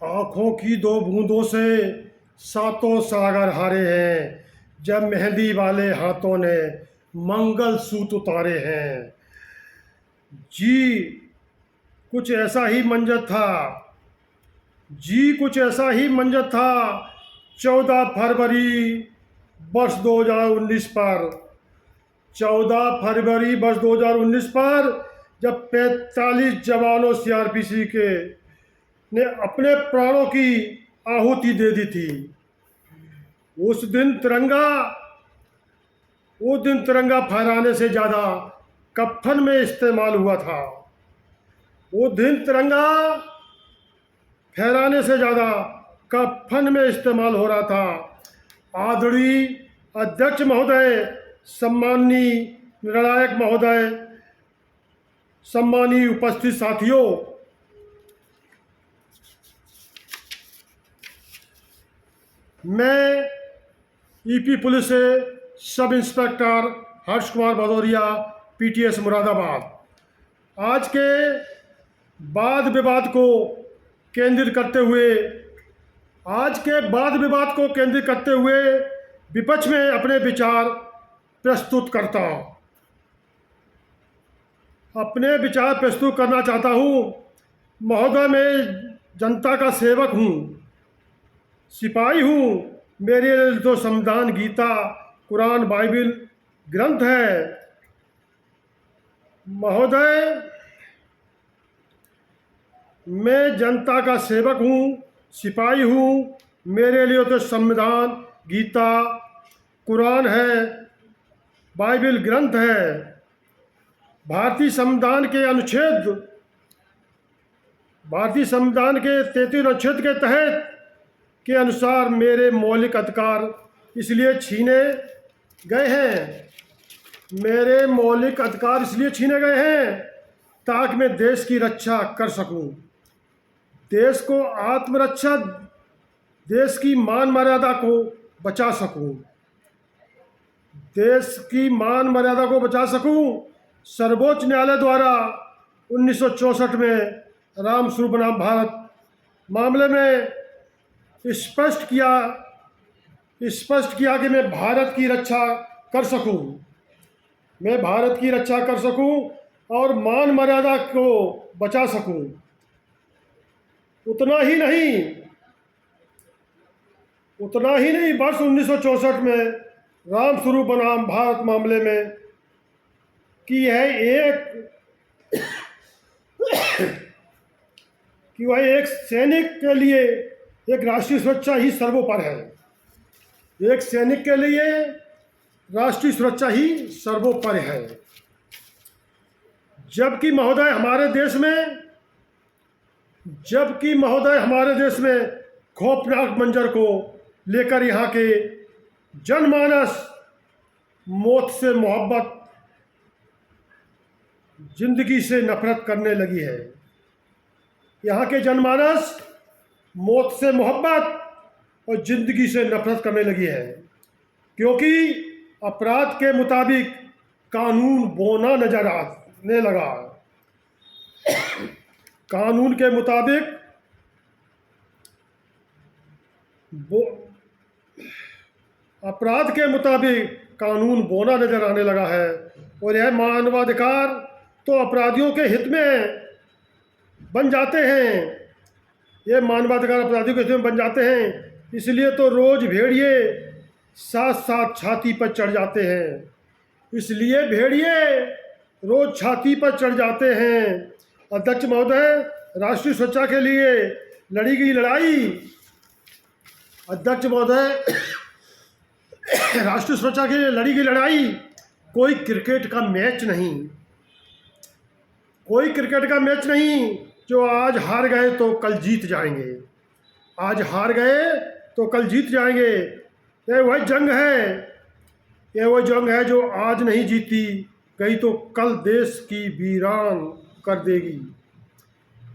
आँखों की दो बूंदों से सातों सागर हारे हैं, जब मेहंदी वाले हाथों ने मंगल सूत्र उतारे हैं। जी कुछ ऐसा ही मंजर था। जी कुछ ऐसा ही मंजर था 14 फरवरी वर्ष 2019 पर। 14 फरवरी वर्ष 2019 पर, जब 45 जवानों सीआरपीसी के ने अपने प्राणों की आहुति दे दी थी। उस दिन तिरंगा उस दिन तिरंगा फहराने से ज़्यादा कफन में इस्तेमाल हुआ था। उस दिन तिरंगा फहराने से ज़्यादा कफन में इस्तेमाल हो रहा था। आदरणीय अध्यक्ष महोदय, सम्माननीय निर्णायक महोदय, सम्मानीय उपस्थित साथियों, मैं ईपी पुलिस से sub inspector Harsh Kumar Bhadauria, PTS Moradabad, आज के वाद विवाद को केंद्रित करते हुए विपक्ष में अपने विचार प्रस्तुत करना चाहता हूँ। महोदय, मैं जनता का सेवक हूँ, सिपाही हूँ। मेरे लिए तो संविधान, गीता, कुरान, बाइबिल ग्रंथ है। महोदय, मैं जनता का सेवक हूँ, सिपाही हूँ। मेरे लिए तो संविधान, गीता, कुरान है, बाइबिल ग्रंथ है। भारतीय संविधान के 33 अनुच्छेद के तहत के अनुसार मेरे मौलिक अधिकार इसलिए छीने गए हैं ताकि मैं देश की रक्षा कर सकूं, देश को आत्मरक्षा, देश की मान मर्यादा को बचा सकूं। सर्वोच्च न्यायालय द्वारा 1964 में रामस्वरूप बनाम भारत मामले में स्पष्ट किया कि मैं भारत की रक्षा कर सकूं और मान मर्यादा को बचा सकूं। उतना ही नहीं, वर्ष 1964 में रामस्वरूप बनाम भारत मामले में कि वह एक सैनिक के लिए एक राष्ट्रीय सुरक्षा ही सर्वोपरि है। एक सैनिक के लिए राष्ट्रीय सुरक्षा ही सर्वोपरि है। जबकि महोदय हमारे देश में खौफनाक मंजर को लेकर यहाँ के जनमानस मौत से मोहब्बत, जिंदगी से नफरत करने लगी है। यहाँ के जनमानस मौत से मोहब्बत और जिंदगी से नफरत करने लगी है, क्योंकि अपराध के मुताबिक कानून बोना नजर आने लगा। कानून के मुताबिक अपराध के मुताबिक कानून बोना नजर आने लगा है, और यह मानवाधिकार तो अपराधियों के हित में बन जाते हैं। इसलिए तो रोज भेड़िए साथ साथ छाती पर चढ़ जाते हैं। अध्यक्ष महोदय, राष्ट्रीय सुरक्षा के लिए लड़ी गई लड़ाई कोई क्रिकेट का मैच नहीं जो आज हार गए तो कल जीत जाएंगे। यह वह जंग है जो आज नहीं जीती गई तो कल देश की वीरान कर देगी।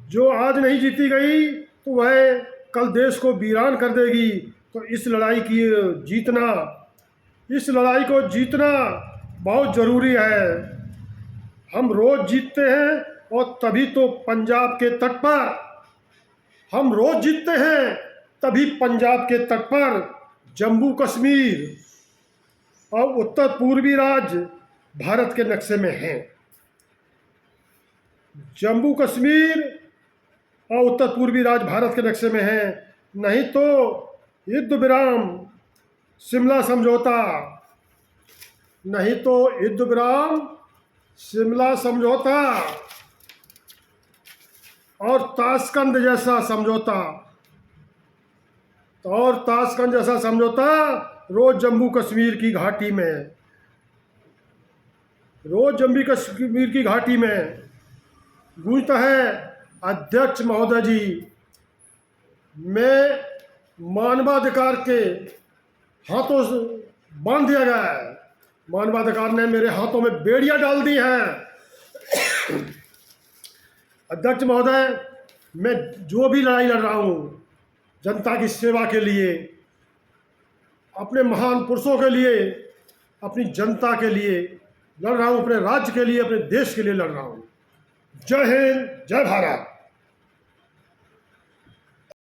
जो आज नहीं जीती गई तो वह कल देश को वीरान कर देगी। तो इस लड़ाई को जीतना बहुत ज़रूरी है। हम रोज़ जीतते हैं, और तभी तो पंजाब के तट पर हम रोज जीतते हैं, तभी पंजाब के तट पर जम्मू कश्मीर और उत्तर पूर्वी राज्य भारत के नक्शे में हैं। जम्मू कश्मीर और उत्तर पूर्वी राज्य भारत के नक्शे में हैं, नहीं तो युद्ध विराम, शिमला समझौता, नहीं तो युद्ध विराम, शिमला समझौता और ताशकंद जैसा समझौता रोज जम्मू कश्मीर की घाटी में, गूंजता है। अध्यक्ष महोदय जी, मैं मानवाधिकार के हाथों से बांध दिया गया है। मानवाधिकार ने मेरे हाथों में बेड़ियां डाल दी हैं। अध्यक्ष महोदय, मैं जो भी लड़ाई लड़ रहा हूँ जनता की सेवा के लिए, अपने महान पुरुषों के लिए, अपनी जनता के लिए लड़ रहा हूँ, अपने राज्य के लिए, अपने देश के लिए लड़ रहा हूँ। जय हिंद, जय भारत।